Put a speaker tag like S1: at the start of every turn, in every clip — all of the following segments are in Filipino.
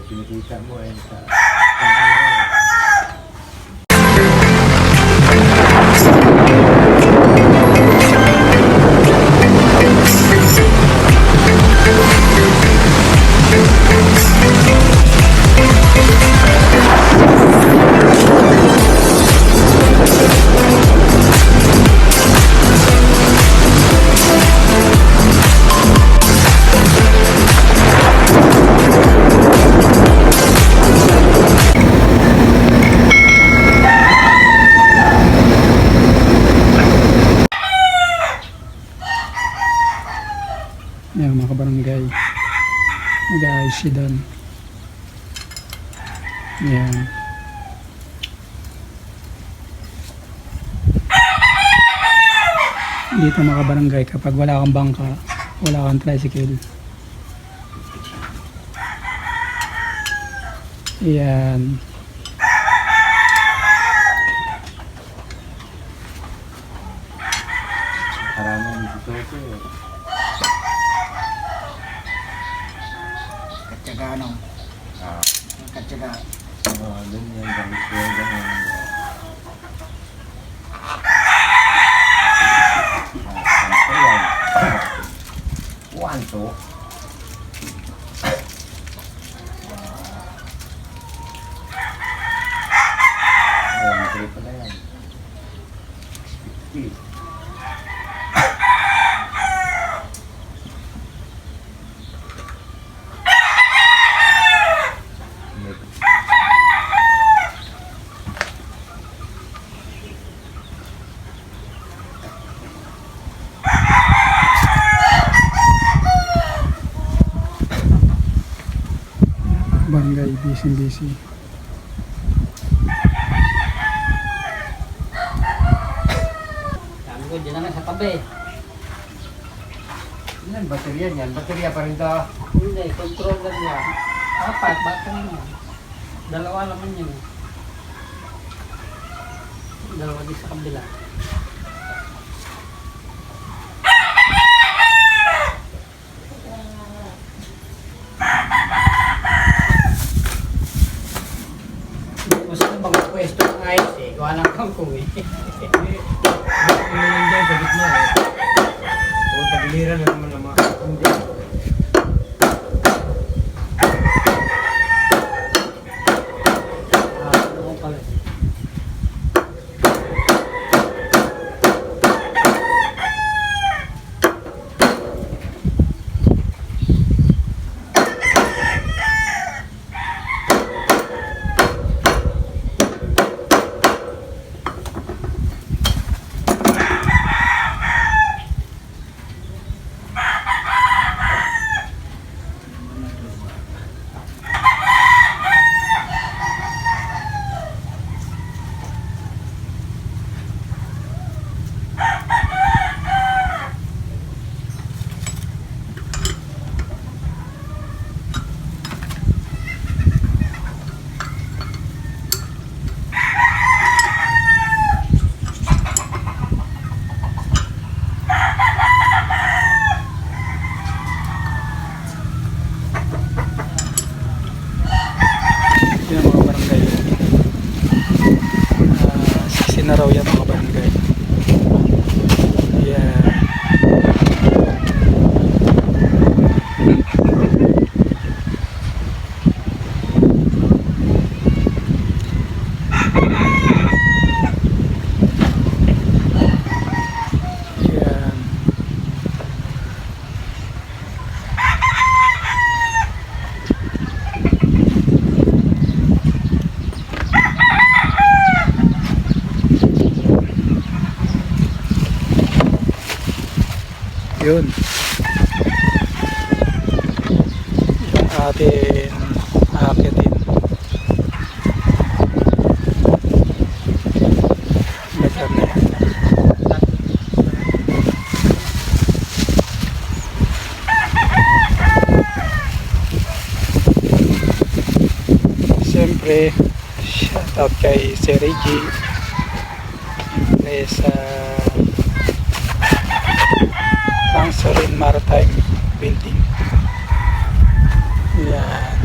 S1: Pinikita mo eh sa pang-araw.
S2: Yan mga kabarangay, mag-aayos siya doon. Yan. Dito mga kabarangay, kapag wala kang bangka, wala kang tricycle, yan,
S1: Maraming dito eh.
S3: Katsaga ano? Katsaga.
S1: Doon yan, gamit ko yan, ganyan. Sampo yan. 1, 2. Ayan, 3 pala yan. 50.
S2: barangay, busy.
S3: Sabi ko, dyan na lang sa tabi.
S1: Yan, baterya niyan. Baterya pa rin to.
S3: Hindi, controller niya. Apat, batang niya. Dalawa naman yun. Dalawa din sa kabila. Gusto ko bang pwesto ng ayos eh. Gawa ng kangkong eh.
S1: Ano dyan sa gitna eh. O, tagiliran na naman ang mga kakong dyan.
S3: Ano pala.
S2: Yan mga barangay. Sisi na raw yan mga barangay. Yan. Yan. Yun. Yung atin aakitin. Better na yan. Siyempre, shoutout kay Sir Reggie. Siyempre sa Langsorin Maritime Building. Yan.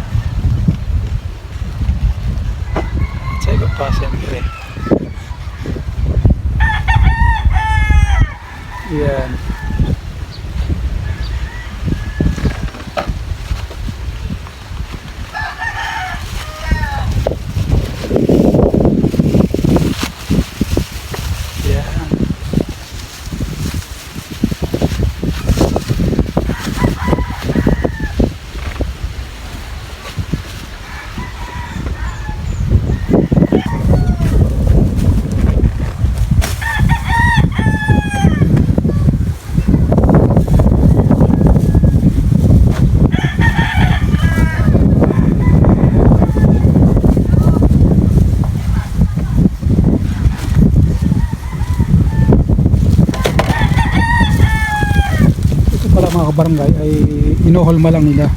S2: kabarangay ay inuhulma lang nila.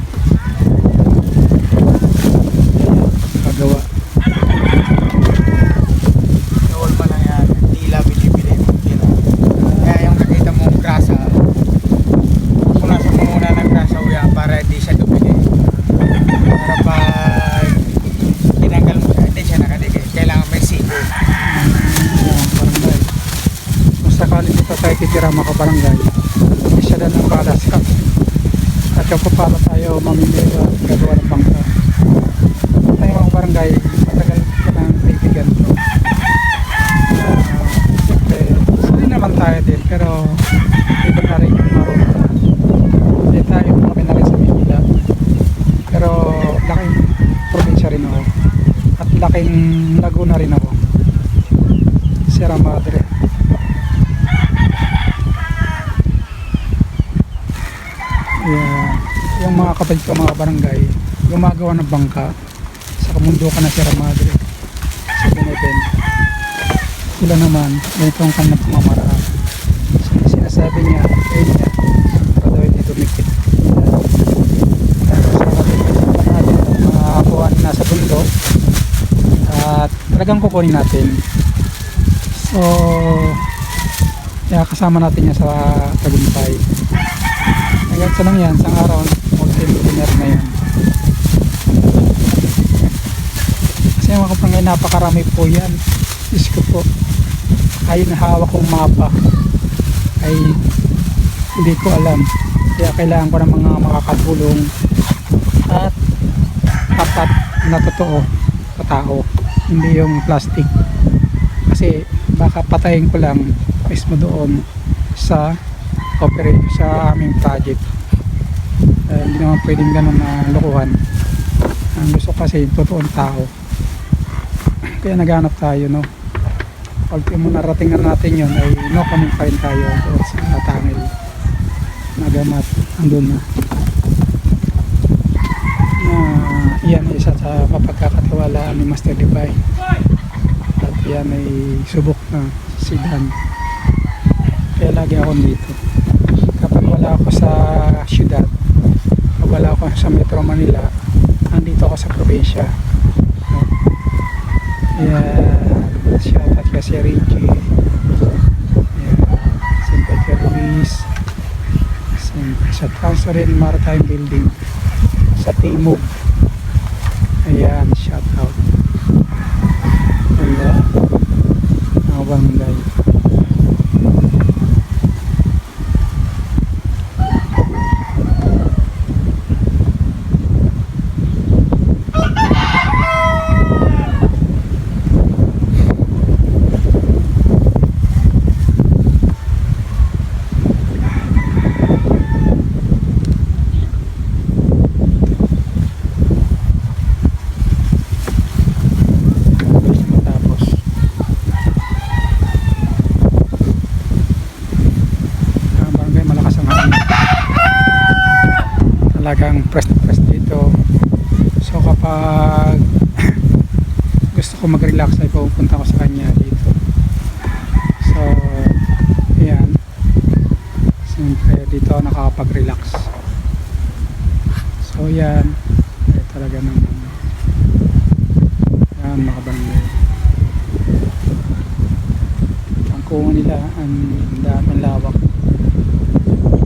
S2: Kagawa.
S1: Bawal pa lang yan. Tila binibili mo kilo. Kaya yung nakita mong grasa, punasan mo muna ng grasa uya para hindi siya dumili. Para pag tinanggal mo siya, hindi siya nakadikit. Kailangan may sibo.
S2: Barangay. Kung sakali dito tayo titira mga kabarangay, isa na ng balas ka. At kapag pala tayo mamimili at gagawa ng bangka. Tayo mga barangay, matagal ka ng kaibigan ko. Siyempre, hindi naman tayo din, pero iba na rin yung marunong. Hindi tayo kami na rin sa Manila. Pero laking probinsya rin ako. At laking Laguna rin ako. Sierra Madre. Yeah. Yung mga kapatid ko mga barangay, gumagawa ng bangka sa kamundukan na Sierra Madre sa binibenta. Sila naman, ganito ang kanilang pamamaraan. Sinasabi niya, niya, para daw hindi dumikit. Tapos sa natin mga apuan na nasa bundok at talagang kukunin natin. So, kaya kasama natin niya sa tagumpay. Hanggang sa lang yan, sa araw, multi-millionaire na yun. Kasi mga kabarangay, napakarami po yan. Diyos ko po, ayun na hawak kong mapa ay hindi ko alam. Kaya kailangan ko ng mga makakatulong at tapat na totoo sa tao, hindi yung plastic. Kasi baka patayin ko lang mismo doon sa operate sa aming project. Hindi naman pwedeng ganun na lokohan. Ang gusto kasi totoong tao. Kaya naghanap tayo, no? Ultimo narating na natin yun ay no comment pa rin tayo doon sa Tangil. Nagamat andun na. Yan ay isa sa mapagkakatiwalaan ni Master Divine. At yan ay subok na si Dan. Kaya lagi ako dito. Kapag wala ako sa syudad, kapag wala ako sa Metro Manila, andito ako sa probinsya. Shout out kasi Richie. Siyempre kay Luis. Siyempre sa Transferin Maritime Building sa Timog. Ayan, shout out. Wala. Mga barangay. Talagang press na press dito. So kapag gusto ko mag-relax ay pupunta ko sa kanya dito. So ayan, siyempre dito ako nakakapag-relax. So yan talaga naman yan mga barangay. Ang kuha nila ang daming lawak.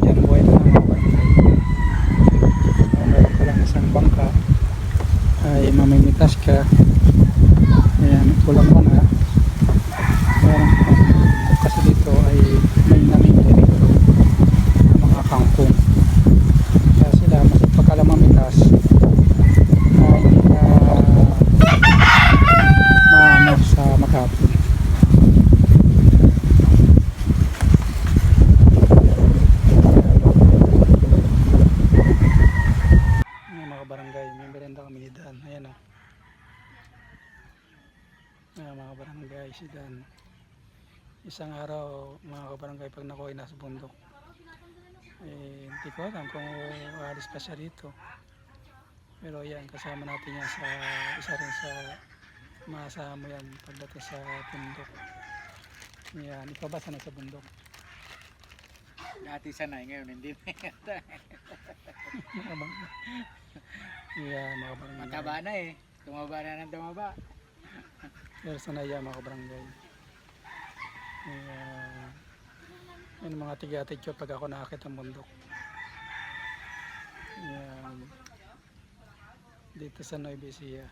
S2: Yan buhay na mga barangay. Meron ka lang isang bangka ay mamimitas ka. Ayan, kulang mo na. Meron kasi dito ay may namimili dito ng mga kangkong. Kaya sila mas pagkala mamitas ay maano sa makapon. Barangay, may merenda kami ni Dan. Ayan o. Mga barangay, si Dan. Isang araw, mga kabarangay, pag nakuha nasa bundok, hindi ko alam kung aalis pa siya dito. Pero yan, kasama natin yan sa isa rin sa maasahan mo yan pagdating sa bundok. Yan, ikaw ba sanay sa bundok?
S1: Dati sanay, ngayon hindi na yata.
S2: Mga bang... Yeah, mga barangay.
S1: Mataba na eh. Tumaba na ng tumaba.
S2: Pero sanay yan mga barangay. Yeah. Yan mga tigatig ko pag ako nakakita ng bundok. Yan. Dito sa Nueva Ecija.